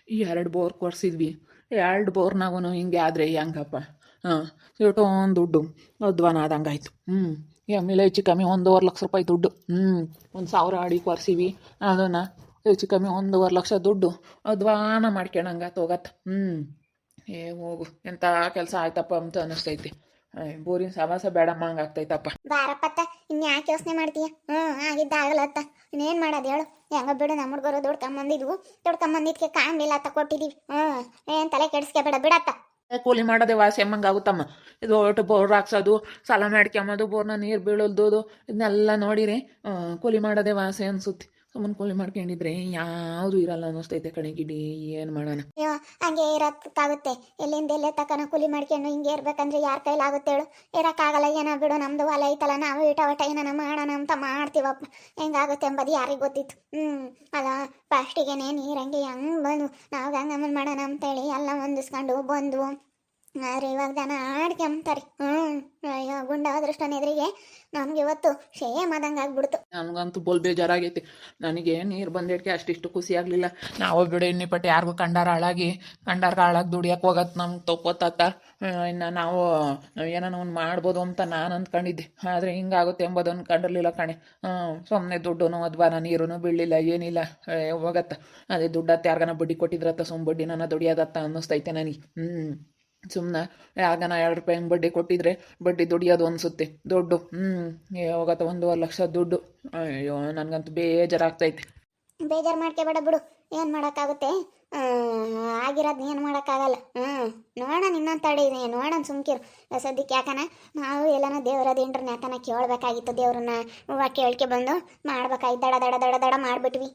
ಈ 2 ಬೋರ್ ಕೊರ್ಸಿದ್ವಿ. 2 ಬೋರ್ನಾಗೂ ಹಿಂಗೆ ಆದರೆ ಹೆಂಗಪ್ಪ? ಹಾಂ, ಇಷ್ಟೊಂದು ದುಡ್ಡು ಅಧ್ವಾನ ಆದಂಗಾಯ್ತು. ಆಮೇಲೆ ಹೆಚ್ಚು ಕಮ್ಮಿ 1,50,000 ರೂಪಾಯಿ ದುಡ್ಡು. 1,000 ಅಡಿ ಕೊರ್ಸಿವಿ, ಅದನ್ನು ಹೆಚ್ಚು ಕಮ್ಮಿ 1,50,000 ದುಡ್ಡು ಅಧ್ವಾನ ಮಾಡ್ಕೊಳಂಗಾತ ಹೋಗತ್ತೆ. ಹೋಗು, ಎಂಥ ಕೆಲಸ ಆಯ್ತಪ್ಪ ಅಂತ ಅನ್ನಿಸ್ತೈತಿ. ಬೋರಿನ ಸವಾಸ ಬೇಡಮ್ಮ ಹಂಗಾಗ್ತೈತಪ್ಪ. ಬಾರಪ್ಪತ್ತ ಇನ್ಯಾಕೆ ಯೋಚನೆ ಮಾಡ್ತೀಯ? ಆಗಿದ್ದಾಗಲತ್ತ ಇನ್ನೇನು ಮಾಡೋದು ಹೇಳು. ಹೆಂಗ ಬಿಡು, ನಮ್ಮ ಹುಡುಗರು ದುಡ್ಕೊಂಬಂದಿದ್ಕೆ ಕಾಣಲಿಲ್ಲ ಅತ್ತ ಕೊಟ್ಟಿದ್ದೀವಿ. ಏನು ತಲೆ ಕೆಡಿಸ್ಕೊಬೇಡ ಬಿಡತ್ತ. ಕೂಲಿ ಮಾಡೋದೇ ವಾಸಿ ಅಮ್ಮಂಗಾಗುತ್ತಮ್ಮ. ಇದು ಒಟ್ಟು ಬೋರ್ ಹಾಕ್ಸೋದು, ಸಾಲ ಮಾಡ್ಕೊಂಬೋದು, ಬೋರ್ನ ನೀರು ಬೀಳೋದು ಇದನ್ನೆಲ್ಲ ನೋಡಿರಿ ಕೂಲಿ ಮಾಡೋದೇ ವಾಸಿ ಅನ್ಸುತ್ತೆ. ಸುಮ್ಮನೆ ಕೂಲಿ ಮಾಡ್ಕೊಂಡಿದ್ರೆ ಯಾವುದು ಇರಲ್ಲ ಅನ್ನಿಸ್ತೈತೆ ಕಣೆ ಗಿಡಿ. ಏನು ಮಾಡೋಣ? ಅಯ್ಯೋ, ಹಂಗೆ ಇರೋಕ್ಕಾಗುತ್ತೆ? ಎಲ್ಲಿಂದ ಎಲ್ಲೇ ತಕ್ಕನ ಕೂಲಿ ಮಾಡ್ಕೊಂಡು ಹಿಂಗೆ ಇರ್ಬೇಕಂದ್ರೆ ಯಾರ ಕೈಲಾಗುತ್ತೆ ಹೇಳು? ಇರೋಕ್ಕಾಗಲ್ಲ. ಏನೋ ಬಿಡು, ನಮ್ದು ಹೊಲ ಐತಲ್ಲ, ನಾವು ಇಟ ಏನಾನ ಮಾಡೋಣ ಅಂತ ಮಾಡ್ತೀವಪ್ಪ. ಹೆಂಗಾಗುತ್ತೆ ಎಂಬುದು ಯಾರಿಗೆ ಗೊತ್ತಿತ್ತು? ಅಲ್ಲ, ಫಸ್ಟಿಗೆನೇ ನೀರಂಗೆ ಹೆಂಗೆ ಬಂದು ನಾವು ಗಂಗಮ್ಮನ ಮಾಡೋಣ ಅಂತೇಳಿ ಎಲ್ಲ ಹೊಂದಿಸ್ಕೊಂಡು ಬಂದು ಆದರೆ ಇವಾಗ ಜನ ಆಡ್ಕೊಂತಾರೆ. ಅಯ್ಯೋ, ಗುಂಡ ಅದೃಷ್ಟನ ಎದುರಿಗೆ ನಮ್ಗೆ ಇವತ್ತು ಶೇಮ್ ಆದಂಗೆ ಆಗ್ಬಿಡ್ತು. ನನಗಂತೂ ಬೋಲ್ ಬೇಜಾರಾಗೈತಿ. ನನಗೆ ನೀರು ಬಂದಿಡ್ಕೆ ಅಷ್ಟಿಷ್ಟು ಖುಷಿ ಆಗಲಿಲ್ಲ. ನಾವು ಬಿಡು ಇನ್ನಿಪಟ್ಟು ಯಾರಿಗೂ ಕಂಡಾರ ಹಾಳಾಗಿ ದುಡಿಯೋಕೆ ಹೋಗತ್ತೆ ನಮ್ಗೆ ತಪ್ಪತ್ತ. ಇನ್ನು ನಾವು ಏನೋ ಒಂದು ಮಾಡ್ಬೋದು ಅಂತ ನಾನು ಅಂದ್ಕೊಂಡಿದ್ದೆ. ಆದರೆ ಹಿಂಗಾಗುತ್ತೆ ಎಂಬುದು ಅಂದ್ಕೊಂಡಿರಲಿಲ್ಲ ಕಣೆ. ಸುಮ್ಮನೆ ದುಡ್ಡು ಅಧ್ವಾನ, ನೀರು ಬೀಳಲಿಲ್ಲ, ಏನಿಲ್ಲ, ಹೋಗತ್ತ. ಅದೇ ದುಡ್ಡತ್ತ ಯಾರಿಗಾನ ಬಡ್ಡಿ ಕೊಟ್ಟಿದ್ರತ್ತ, ಬಡ್ಡಿ ನನ್ನ ದುಡಿಯೋದತ್ತ ಅನ್ನಿಸ್ತೈತೆ ನನಗೆ. ಸುಮ್ಮನೆ ಯಾಗನ 2 ರೂಪಾಯಿ ಬಡ್ಡಿ ಕೊಟ್ಟಿದ್ರೆ ಬಡ್ಡಿ ದುಡಿಯೋದು ಅನಿಸುತ್ತೆ. ದುಡ್ಡು ಹೋಗತ್ತೆ 1,50,000 ದುಡ್ಡು. ಅಯ್ಯೋ, ನನಗಂತೂ ಬೇಜಾರಾಗ್ತೈತೆ. ಬೇಜಾರು ಮಾಡ್ಕೋಬೇಡ ಬಿಡು, ಏನು ಮಾಡೋಕ್ಕಾಗುತ್ತೆ? ಆಗಿರೋದು ಏನು ಮಾಡೋಕ್ಕಾಗಲ್ಲ. ನೋಡೋಣ, ಇನ್ನೊಂದು ತಡೆ ಇದೆ, ನೋಡೋಣ, ಸುಮ್ಕಿರು ಸದ್ಯಕ್ಕೆ. ಯಾಕನ ನಾವು ಎಲ್ಲನ ದೇವರ ದೇಂಡ್ರನ್ನ ಯಾಕನ ಕೇಳಬೇಕಾಗಿತ್ತು. ದೇವ್ರನ್ನ ಹೂವು ಕೇಳ್ಕೆ ಬಂದು ಮಾಡ್ಬೇಕಾಗಿತ್ತು. ದಡ ದಡ ದಡ ದಡ ಮಾಡಿಬಿಟ್ವಿ.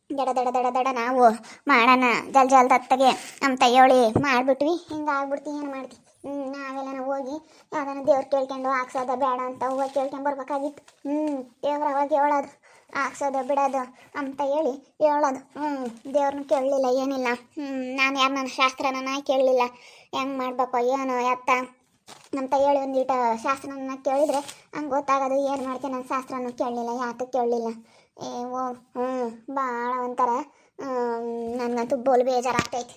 ದಡ ದಡ ದಡ ದಡ ನಾವು ಮಾಡೋಣ ಜಲ್ದತ್ತಗೆ ಅಂತ ಹೇಳಿ ಮಾಡಿಬಿಟ್ವಿ. ಹಿಂಗಾಗ್ಬಿಡ್ತಿ, ಏನು ಮಾಡ್ತಿ? ನಾವೆಲ್ಲ ಹೋಗಿ ಯಾವ್ದಾನ ದೇವ್ರು ಕೇಳ್ಕೊಂಡು ಹಾಕ್ಸೋದ ಬೇಡ ಅಂತ ಹೂವು ಕೇಳ್ಕೊಂಡು ಬರ್ಬೇಕಾಗಿತ್ತು. ದೇವ್ರ ಅವಾಗ ಹೇಳೋದು ಹಾಕ್ಸೋದು ಬಿಡೋದು ಅಂತ ಹೇಳಿ ಹೇಳೋದು. ದೇವ್ರನ್ನ ಕೇಳಲಿಲ್ಲ, ಏನಿಲ್ಲ. ನಾನು ಯಾರು ಶಾಸ್ತ್ರನ ಕೇಳಲಿಲ್ಲ, ಹೆಂಗೆ ಮಾಡಬೇಕು ಏನೋ ಎತ್ತ ಅಂತ ಹೇಳಿ ಒಂದೀಟ ಶಾಸ್ತ್ರನ ಕೇಳಿದರೆ ಹಂಗೆ ಗೊತ್ತಾಗೋದು. ಏನು ಮಾಡ್ತೀನಿ, ನಾನು ಶಾಸ್ತ್ರನೂ ಕೇಳಲಿಲ್ಲ, ಯಾತಕ್ಕೆ ಕೇಳಲಿಲ್ಲ. ಭಾಳ ಒಂಥರ ನನಗಂತೂ ಬೋಲ್ ಬೇಜಾರಾಗ್ತೈತಿ.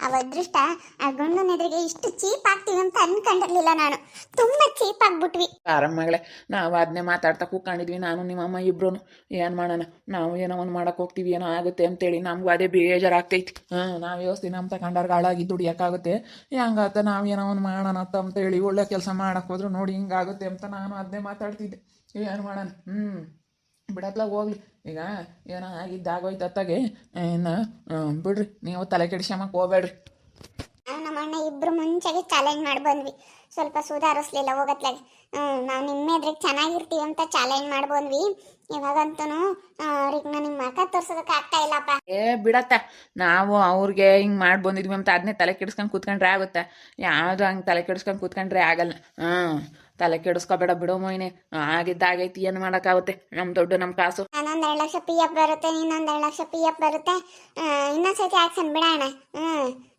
ಅವ ಅದೃಷ್ಟ, ಆ ಗಂಡನ ಎದುರಿಗೆ ಇಷ್ಟು ಚೀಪ್ ಆಗ್ತೀವಿ ಅಂತ ಅನ್ಕೊಂಡಿರ್ಲಿಲ್ಲ ನಾನು. ತುಂಬ ಚೀಪ್ ಆಗ್ಬಿಟ್ವಿ. ಆರಾಮಗಳೇ, ನಾವು ಅದನ್ನೇ ಮಾತಾಡ್ತಾ ಕೂತ್ಕೊಂಡಿದ್ವಿ, ನಾನು ನಿಮ್ಮಮ್ಮ ಇಬ್ರು. ಏನು ಮಾಡೋಣ, ನಾವು ಏನೋ ಒಂದು ಮಾಡೋಕೆ ಹೋಗ್ತೀವಿ, ಏನೋ ಆಗುತ್ತೆ ಅಂತೇಳಿ ನಮಗೂ ಅದೇ ಬೇಜಾರಾಗ್ತೈತಿ. ನಾವು ಯೋಸ್ತಿ ನಮ್ಮ ತಗೊಂಡಾರ್ಗೆ ಹಾಳಾಗಿ ದುಡಿಯೋಕ್ಕಾಗುತ್ತೆ, ಹೆಂಗಾಗುತ್ತೆ? ನಾವು ಏನೋ ಒಂದು ಮಾಡೋಣ ಅಂತೇಳಿ ಒಳ್ಳೆ ಕೆಲಸ ಮಾಡೋಕೆ ಹೋದ್ರು ನೋಡಿ ಹಿಂಗಾಗುತ್ತೆ ಅಂತ ನಾನು ಅದನ್ನೇ ಮಾತಾಡ್ತಿದ್ದೆ. ಏನು ಮಾಡೋಣ? ಬಿಡತ್ಲ ಹೋಗ್ಲಿ. ಈಗ ಏನೋ ಆಗಿದ್ದಾಗೋಯ್ತು ಅತ್ತಾಗೆ. ಇನ್ನು ಬಿಡ್ರಿ, ನೀವು ತಲೆ ಕೆಡಿಸ್ಕೊಂಬಕ್ಕೆ ಹೋಗ್ಬೇಡ್ರಿ. ನಮ್ಮ ಅಣ್ಣ ಇಬ್ಬರು ಮುಂಚೆಗೆ ಚಾಲೆಂಜ್ ಮಾಡಿ ಬಂದ್ವಿ, ಸ್ವಲ್ಪ ಸುಧಾರಿಸ್ಲಿಲ್ಲ ಹೋಗತ್ಲಾಗೆ. ನಾವು ನಿಮ್ಮ ಎದುರಿಗೆ ಚೆನ್ನಾಗಿರ್ತೀವಿ ಅಂತ ಚಾಲೆಂಜ್ ಮಾಡಿ ಬಂದ್ವಿ. ಇವಾಗಂತೂ ಅವ್ರಿಗೆ ನಿಮ್ಮ ಮಕ್ಕ ತೋರ್ಸೋದಕ್ಕೆ ಆಗ್ತಾ ಇಲ್ಲಪ್ಪ. ಬಿಡತ್ತ, ನಾವು ಅವ್ರಿಗೆ ಹಿಂಗೆ ಮಾಡಿ ಬಂದಿದ್ವಿ ಅಂತ ಅದನ್ನೇ ತಲೆ ಕೆಡಿಸ್ಕೊಂಡು ಕೂತ್ಕೊಂಡ್ರೆ ಆಗುತ್ತೆ? ಯಾವುದು ಹಂಗೆ ತಲೆ ಕೆಡಿಸ್ಕೊಂಡು ಕೂತ್ಕೊಂಡ್ರೆ ಆಗಲ್ಲ. ತಲೆ ಕೆಡಿಸ್ಕೊಬೇಡ ಬಿಡೋ ಮೊಯ್ನೆ, ಆಗಿದ್ದಾಗೈತಿ, ಏನು ಮಾಡೋಕ್ಕಾಗುತ್ತೆ? ನಮ್ಮ ದುಡ್ಡು ನಮ್ಮ ಕಾಸು. ನಾನೊಂದು 2,00,000 PF ಬರುತ್ತೆ, ಇನ್ನೊಂದು 2,00,000 PF ಬರುತ್ತೆ. ಇನ್ನೊಂದ್ಸತಿ ಆಕ್ಷನ್ ಬಿಡೋಣ.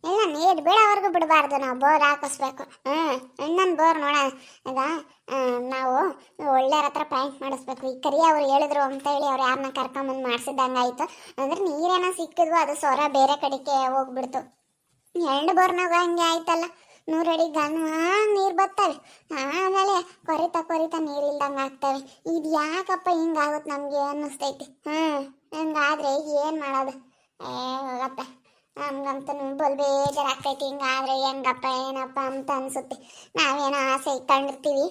ಇಲ್ಲ, ನೀರು ಬೀಳೋವರೆಗೂ ಬಿಡಬಾರ್ದು, ನಾವು ಬೋರ್ ಹಾಕಿಸ್ಬೇಕು. ಇನ್ನೊಂದು ಬೋರ್ ನೋಡೋಣ. ಈಗ ನಾವು ಒಳ್ಳೆಯವ್ರ ಹತ್ರ ಪಾಯಿಂಟ್ ಮಾಡಿಸ್ಬೇಕು. ಈ ಕರಿ ಅವ್ರು ಹೇಳಿದ್ರು ಅಂತೇಳಿ ಅವ್ರು ಯಾರನ್ನ ಕರ್ಕೊಂಬಂದು ಮಾಡಿಸಿದಂಗೆ ಆಯಿತು. ಅಂದರೆ ನೀರೇನೋ ಸಿಕ್ಕಿದ್ವು, ಅದು ಸೊರ ಬೇರೆ ಕಡೆಗೆ ಹೋಗ್ಬಿಡ್ತು. 2 ಬೋರ್ನಾಗ ಹಂಗೆ ಆಯ್ತಲ್ಲ. 100 ಅಡಿ ನೀರು ಬರ್ತವೆ, ಆಮೇಲೆ ಕೊರಿತಾ ನೀರಿಲ್ದಂಗೆ ಆಗ್ತವೆ. ಇದು ಯಾಕಪ್ಪ ಹಿಂಗಾಗುತ್ತೆ ನಮಗೆ ಅನ್ನಿಸ್ತೈತಿ. ಹಿಂಗಾದ್ರೆ ಏನು ಮಾಡೋದು? ಹೋಗಪ್ಪ, ನಮ್ಗಂತೂ ಬಲ್ ಬೇಜಾರಾಗ್ತೈತಿ. ಹಿಂಗಾದ್ರೆ ಹೆಂಗಪ್ಪ ಏನಪ್ಪ ಅಂತ ಅನಿಸುತ್ತೆ. ನಾವೇನೋ ಆಸೆ ಇಟ್ಕೊಂಡಿರ್ತೀವಿ,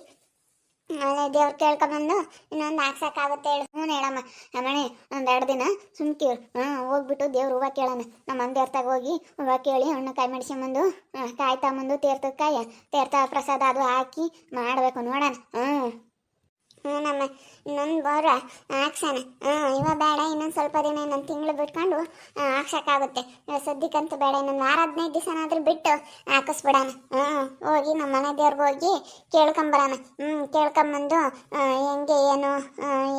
ದೇವ್ರು ಕೇಳ್ಕೊಂಬಂದು ಇನ್ನೊಂದು ಹಾಕ್ಸೋಕ್ಕಾಗುತ್ತೆ ಹೇಳು? ಹೇಳಮ್ಮ. ಅಮ್ಮಣಿ, 1-2 ದಿನ ಸುಮ್ಕಿ ಹೋಗ್ಬಿಟ್ಟು ದೇವ್ರು ಹೂವು ಕೇಳೋಣ. ನಮ್ಮ ದೇವ್ರತಾಗ ಹೋಗಿ ಹೂವು ಕೇಳಿ ಹಣ್ಣು ಕಾಯಿ ಮೆಡಿಸ್ಕೊಂಬಂದು ಕಾಯಿ ತಗೊಂಬಂದು ತೀರ್ಥ ಪ್ರಸಾದ ಅದು ಹಾಕಿ ಮಾಡಬೇಕು ನೋಡೋಣ. ನಮ್ಮ ಇನ್ನೊಂದು ಬೋರ್ ಹಾಕ್ಸೋಣ. ಇವಾಗ ಬೇಡ, ಇನ್ನೊಂದು ಸ್ವಲ್ಪ ದಿನ, ಇನ್ನೊಂದು ತಿಂಗಳು ಬಿಟ್ಕೊಂಡು ಹಾಕ್ಸೋಕ್ಕಾಗುತ್ತೆ. ಸದ್ಯಕ್ಕಂತೂ ಬೇಡ, ಇನ್ನೊಂದು 15 ದಿವಸನಾದ್ರೂ ಬಿಟ್ಟು ಹಾಕಿಸ್ಬಿಡೋಣ. ಹೋಗಿ ನಮ್ಮ ಮನೆ ದೇವ್ರಿಗೆ ಹೋಗಿ ಕೇಳ್ಕೊಂಬರೋಣ. ಕೇಳ್ಕೊಂಬಂದು ಹೆಂಗೆ ಏನು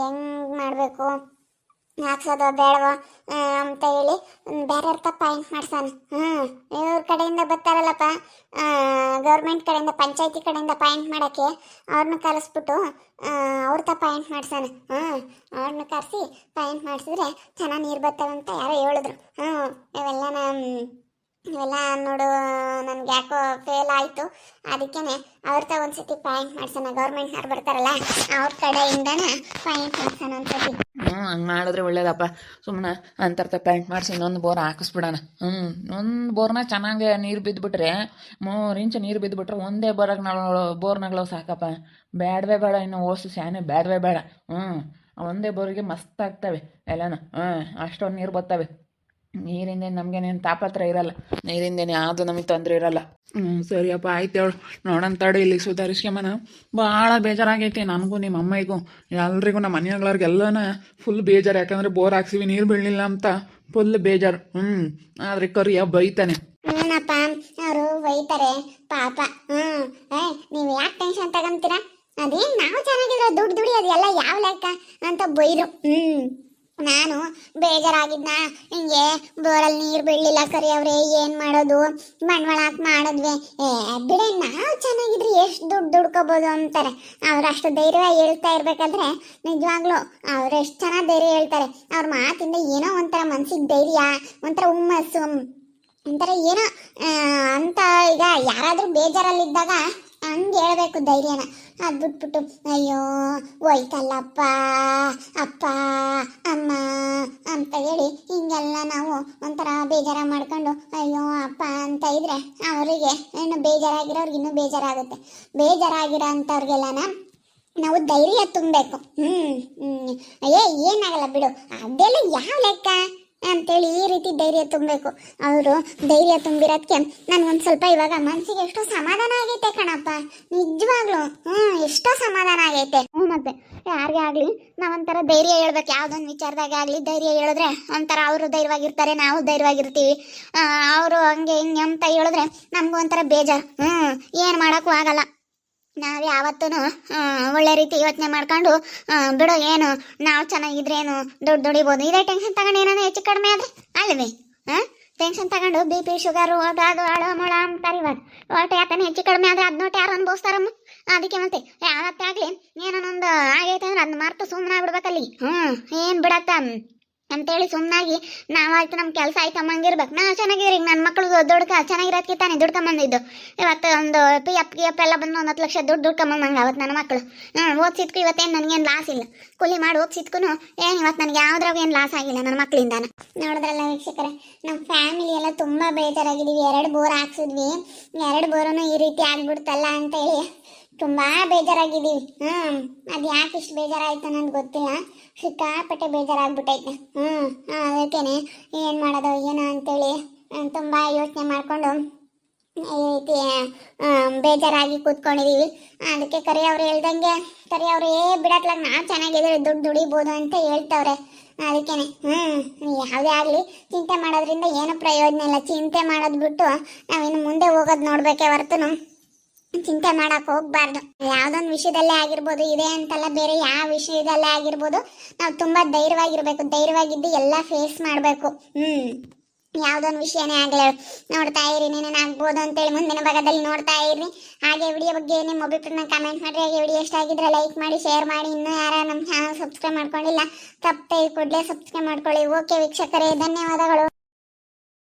ಹೆಂಗೆ ಮಾಡಬೇಕು, ಹಾಕ್ಸೋದು ಬೇಡವೋ ಅಂತ ಹೇಳಿ ಬೇರೆ ಪಾಯಿಂಟ್ ಮಾಡ್ಸೋಣ. ಇವ್ರ ಕಡೆಯಿಂದ ಬರ್ತಾರಲ್ಲಪ್ಪ, ಗೌರ್ಮೆಂಟ್ ಕಡೆಯಿಂದ, ಪಂಚಾಯತಿ ಕಡೆಯಿಂದ ಪಾಯಿಂಟ್ ಮಾಡೋಕ್ಕೆ, ಅವ್ರನ್ನ ಕರೆಸ್ಬಿಟ್ಟು ಅವ್ರ ಪಾಯಿಂಟ್ ಮಾಡ್ಸೋಣ. ಅವ್ರನ್ನ ಕರೆಸಿ ಪಾಯಿಂಟ್ ಮಾಡಿಸಿದ್ರೆ ಚೆನ್ನಾಗಿ ನೀರು ಬರ್ತಾವಂತ ಯಾರೋ ಹೇಳಿದ್ರು. ಇವೆಲ್ಲನ ಇವೆಲ್ಲ ನೋಡು ನನ್ಗೆ ಯಾಕೋ ಫೇಲ್ ಆಯಿತು. ಅದಕ್ಕೇ ಅವ್ರತ ಒಂದ್ಸತಿ ಪಾಯಿಂಟ್ ಮಾಡ್ಸೋಣ, ಗೌರ್ಮೆಂಟ್ನವ್ರು ಬರ್ತಾರಲ್ಲ ಅವ್ರ ಕಡೆಯಿಂದನೇ ಪಾಯಿಂಟ್ ಮಾಡ್ಸೋಣ ಒಂದ್ಸತಿ. ಹಂಗೆ ಮಾಡಿದ್ರೆ ಒಳ್ಳೇದಪ್ಪ. ಸುಮ್ಮನೆ ಅಂತರ್ಥ ಪ್ಯಾಂಟ್ ಮಾಡಿಸಿ ಇನ್ನೊಂದು ಬೋರ್ ಹಾಕಿಸ್ಬಿಡೋಣ. ಒಂದು ಬೋರ್ನ ಚೆನ್ನಾಗೆ ನೀರು ಬಿದ್ದುಬಿಟ್ರೆ 3 ಇಂಚ್ ನೀರು ಬಿದ್ದುಬಿಟ್ರೆ ಒಂದೇ ಬೋರ್ನಾಗಳು ಸಾಕಪ್ಪ. ಬೇಡವೇ ಬೇಡ, ಇನ್ನು ಓಸು ಸ್ಯಾನೆ ಬೇಡವೇ ಬೇಡ. ಒಂದೇ ಬೋರಿಗೆ ಮಸ್ತ್ ಆಗ್ತವೆ ಎಲ್ಲನೂ. ಅಷ್ಟೊಂದು ನೀರು ಬರ್ತವೆ. ನೀರಿಂದೇನು ನಮಗೇನೇನು ತಾಪತ್ರ ಇರಲ್ಲ, ನೀರಿಂದೇನು ಯಾವುದು ನಮಗೆ ತೊಂದರೆ ಇರಲ್ಲ. ಸರಿಯಪ್ಪ, ಆಯ್ತು ಹೇಳು. ನೋಡೋಣ ತಡಿ, ಇಲ್ಲಿ ಸುಧಾರಿಸ್ಕೊಂಬನ. ಭಾಳ ಬೇಜಾರಾಗೈತಿ ನನಗೂ ನಿಮ್ಮ ಅಮ್ಮಗೂ ಎಲ್ರಿಗೂ, ನಮ್ಮ ಮನೆಯವ್ರಿಗೆಲ್ಲನ ಫುಲ್ ಬೇಜಾರು. ಯಾಕಂದ್ರೆ ಬೋರ್ ಹಾಕ್ಸಿವಿ ನೀರು ಬೀಳಲಿಲ್ಲ ಅಂತ ಫುಲ್ ಬೇಜಾರು. ಆದ್ರೆ ಕರಿಯ ಬೈತಾನೆ. ಏನಪ್ಪ ಅವರು ಬೈತಾರೆ ಪಾಪ. ನೀವು ಯಾಕೆ ಟೆನ್ಷನ್ ತಗೊಂತೀರಾ? ಅದೇನು ನಾವು ಚೆನ್ನಾಗಿದ್ರೆ ದುಡ್ಡು ದುಡಿಯೋದು ಎಲ್ಲ ಯಾವ ಲೆಕ್ಕ ಅಂತ ಬೈರು. ನಾನು ಬೇಜಾರಾಗಿದ್ನ, ಹಿಂಗೆ ಬೋರಲ್ಲಿ ನೀರು ಬೀಳಲಿಲ್ಲ ಕರಿ ಅವ್ರೆ, ಏನು ಮಾಡೋದು, ಬಂಡವಾಳ ಹಾಕಿ ಮಾಡಿದ್ವಿ. ಬಿಡಿ, ನಾವು ಚೆನ್ನಾಗಿದ್ರೆ ಎಷ್ಟು ದುಡ್ಡು ದುಡ್ಕೋಬೋದು ಅಂತಾರೆ. ಅವ್ರು ಅಷ್ಟು ಧೈರ್ಯವಾಗಿ ಹೇಳ್ತಾ ಇರ್ಬೇಕಾದ್ರೆ ನಿಜವಾಗ್ಲೂ ಅವ್ರು ಎಷ್ಟು ಚೆನ್ನಾಗಿ ಧೈರ್ಯ ಹೇಳ್ತಾರೆ. ಅವ್ರ ಮಾತಿಂದ ಏನೋ ಒಂಥರ ಮನ್ಸಿಗೆ ಧೈರ್ಯ, ಒಂಥರ ಹುಮ್ಮಸ್ಸು, ಒಂಥರ ಏನೋ ಅಂತ. ಈಗ ಯಾರಾದರೂ ಬೇಜಾರಲ್ಲಿದ್ದಾಗ ಹಂಗೆ ಹೇಳ್ಬೇಕು ಧೈರ್ಯನ. ಅದು ಬಿಟ್ಬಿಟ್ಟು ಅಯ್ಯೋ ಹೋಯ್ತಲ್ಲಪ್ಪ ಅಪ್ಪ ಅಮ್ಮ ಅಂತ ಹೇಳಿ ಹಿಂಗೆಲ್ಲ ನಾವು ಒಂಥರ ಬೇಜಾರ ಮಾಡ್ಕೊಂಡು ಅಯ್ಯೋ ಅಪ್ಪ ಅಂತ ಇದ್ರೆ ಅವರಿಗೆ ಇನ್ನು ಬೇಜಾರಾಗಿರೋರ್ಗೆ ಇನ್ನೂ ಬೇಜಾರಾಗುತ್ತೆ. ಬೇಜಾರಾಗಿರೋ ಅಂಥವ್ರಿಗೆಲ್ಲನ ನಾವು ಧೈರ್ಯ ತುಂಬಬೇಕು. ಏನಾಗಲ್ಲ ಬಿಡು, ಅದೆಲ್ಲ ಯಾವ ಲೆಕ್ಕ ಅಂತೇಳಿ ಈ ರೀತಿ ಧೈರ್ಯ ತುಂಬಬೇಕು. ಅವರು ಧೈರ್ಯ ತುಂಬಿರೋದಕ್ಕೆ ನನಗೊಂದು ಸ್ವಲ್ಪ ಇವಾಗ ಮನಸ್ಸಿಗೆ ಎಷ್ಟೋ ಸಮಾಧಾನ ಆಗೈತೆ ಕಣಪ್ಪ, ನಿಜವಾಗ್ಲು. ಎಷ್ಟೋ ಸಮಾಧಾನ ಆಗೈತೆ. ಮತ್ತೆ ಯಾರಿಗೇ ಆಗಲಿ ನಾವೊಂಥರ ಧೈರ್ಯ ಹೇಳ್ಬೇಕು. ಯಾವುದೊಂದು ವಿಚಾರದಾಗ ಆಗಲಿ ಧೈರ್ಯ ಹೇಳಿದ್ರೆ ಒಂಥರ ಅವರು ಧೈರ್ಯವಾಗಿರ್ತಾರೆ, ನಾವು ಧೈರ್ಯವಾಗಿರ್ತೀವಿ. ಅವರು ಹಂಗೆ ಹಿಂಗೆ ಅಂತ ಹೇಳಿದ್ರೆ ನಮಗೂ ಒಂಥರ ಬೇಜಾರು. ಏನು ಮಾಡೋಕ್ಕೂ ಆಗಲ್ಲ. ನಾವು ಯಾವತ್ತೂ ಒಳ್ಳೆ ರೀತಿ ಯೋಚನೆ ಮಾಡ್ಕೊಂಡು ಬಿಡೋ, ಏನು ನಾವು ಚೆನ್ನಾಗಿದ್ರೇನು ದುಡ್ಡು ದುಡಿಬೋದು. ಇದೇ ಟೆನ್ಷನ್ ತಗೊಂಡು ಏನಾದ್ರು ಹೆಚ್ಚು ಕಡಿಮೆ ಆದರೆ ಅಲ್ವೇ? ಟೆನ್ಷನ್ ತಗೊಂಡು ಬಿ ಪಿ ಶುಗರು ಅದು ಅಳು ಮೊಳ ಅಂತಾರೆ. ಇವಾಗ ಹೊಟ್ಟೆ ಯಾಕಂದ್ರೆ ಹೆಚ್ಚು ಕಡಿಮೆ ಆದರೆ ಅದನ್ನೊಟ್ಟು ಯಾರು ಅನ್ಭವಿಸ್ತಾರಮ್ಮ. ಅದಕ್ಕೆ ಮತ್ತೆ ಯಾವತ್ತಾಗಲಿ ಏನನ್ನೊಂದು ಆಗೈತೆ ಅಂದ್ರೆ ಅದನ್ನ ಮರ್ತು ಸುಮ್ಮನೆ ಆಗ್ಬಿಡ್ಬೇಕಲ್ಲಿ. ಏನು ಬಿಡತ್ತ ಅಂತೇಳಿ ಸುಮ್ಮನಾಗಿ ನಾವಾಯ್ತು ನಮ್ಮ ಕೆಲಸ ಆಯ್ತು ಅಮ್ಮಂಗಿರ್ಬೇಕು. ನಾವು ಚೆನ್ನಾಗಿರಿ, ನನ್ನ ಮಕ್ಕಳು ಚೆನ್ನಾಗಿರೋದಕ್ಕೆ ತಾನೇ ದುಡ್ಕೊಂಬಂದಿದ್ದು. ಇವತ್ತು ಒಂದು ಪಿ ಎಫ್ ಎಲ್ಲ ಬಂದು 10 ಲಕ್ಷ ದುಡ್ಕೊಂಬಂದಂಗೆ ಅವತ್ತು ನನ್ನ ಮಕ್ಕಳು. ಓದಿಸಿದ್ಕು ಇವತ್ತೇನು ನನಗೇನು ಲಾಸ್ ಇಲ್ಲ. ಕೂಲಿ ಮಾಡಿ ಓದಿಸಿದ್ಕು ಏನು ಇವತ್ತು ನನಗೆ ಯಾವ್ದ್ರಾಗ ಏನು ಲಾಸ್ ಆಗಿಲ್ಲ ನನ್ನ ಮಕ್ಕಳಿಂದಾನ. ನೋಡಿದ್ರಲ್ಲ ವೀಕ್ಷಕರೇ, ನಮ್ಮ ಫ್ಯಾಮಿಲಿ ಎಲ್ಲ ತುಂಬ ಬೇಜಾರಾಗಿದ್ದೀವಿ. 2 ಬೋರ್ ಹಾಕ್ಸಿದ್ವಿ, 2 ಬೋರನ್ನು ಈ ರೀತಿ ಆಗ್ಬಿಡ್ತಲ್ಲ ಅಂತೇಳಿ ತುಂಬ ಬೇಜಾರಾಗಿದ್ದೀವಿ. ಅದು ಯಾಕೆ ಇಷ್ಟು ಬೇಜಾರಾಯ್ತು ನನಗೆ ಗೊತ್ತಿಲ್ಲ, ಸಿಕ್ಕಾಪಟ್ಟೆ ಬೇಜಾರಾಗ್ಬಿಟ್ಟೈತೆ. ಅದಕ್ಕೇನೆ ಏನು ಮಾಡೋದು ಏನೋ ಅಂತೇಳಿ ತುಂಬ ಯೋಚನೆ ಮಾಡಿಕೊಂಡು ಈ ರೀತಿ ಬೇಜಾರಾಗಿ ಕೂತ್ಕೊಂಡಿದ್ದೀವಿ. ಅದಕ್ಕೆ ಕರಿಯವ್ರು ಹೇಳ್ದಂಗೆ ಕರಿಯವ್ರು ಬಿಡತ್ಲಾಗ ನಾವು ಚೆನ್ನಾಗಿದ್ರೆ ದುಡ್ಡು ದುಡಿಬೋದು ಅಂತ ಹೇಳ್ತವ್ರೆ. ಅದಕ್ಕೇನೆ ಯಾವುದೇ ಆಗಲಿ ಚಿಂತೆ ಮಾಡೋದ್ರಿಂದ ಏನು ಪ್ರಯೋಜನ ಇಲ್ಲ. ಚಿಂತೆ ಮಾಡೋದು ಬಿಟ್ಟು ನಾವಿನ್ನು ಮುಂದೆ ಹೋಗೋದು ನೋಡ್ಬೇಕೇ ಹೊರತು ಚಿಂತೆ ಮಾಡಕ್ಕೆ ಹೋಗ್ಬಾರ್ದು. ಯಾವುದೊಂದು ವಿಷಯದಲ್ಲೇ ಆಗಿರ್ಬೋದು, ಇದೆ ಅಂತಲ್ಲ, ಬೇರೆ ಯಾವ ವಿಷಯದಲ್ಲೇ ಆಗಿರ್ಬೋದು, ನಾವು ತುಂಬ ಧೈರ್ಯವಾಗಿರ್ಬೇಕು. ಧೈರ್ಯವಾಗಿದ್ದು ಎಲ್ಲ ಫೇಸ್ ಮಾಡಬೇಕು. ಯಾವುದೊಂದು ವಿಷಯನೇ ಆಗಲಿ ನೋಡ್ತಾ ಇರಿ, ಏನೇನಾಗ್ಬೋದು ಅಂತೇಳಿ ಮುಂದಿನ ಭಾಗದಲ್ಲಿ ನೋಡ್ತಾ ಇರಿ. ಹಾಗೆ ವಿಡಿಯೋ ಬಗ್ಗೆ ನಿಮ್ಮ ಅಭಿಪ್ರಾಯನ ಕಮೆಂಟ್ ಮಾಡಿರಿ. ಹಾಗೆ ವಿಡಿಯೋ ಇಷ್ಟ ಆಗಿದ್ರೆ ಲೈಕ್ ಮಾಡಿ, ಶೇರ್ ಮಾಡಿ. ಇನ್ನೂ ಯಾರು ನಮ್ಮ ಚಾನಲ್ ಸಬ್ಸ್ಕ್ರೈಬ್ ಮಾಡ್ಕೊಂಡಿಲ್ಲ ತಪ್ಪದೆ ಕೂಡಲೇ ಸಬ್ಸ್ಕ್ರೈಬ್ ಮಾಡ್ಕೊಳ್ಳಿ. ಓಕೆ ವೀಕ್ಷಕರೇ, ಧನ್ಯವಾದಗಳು.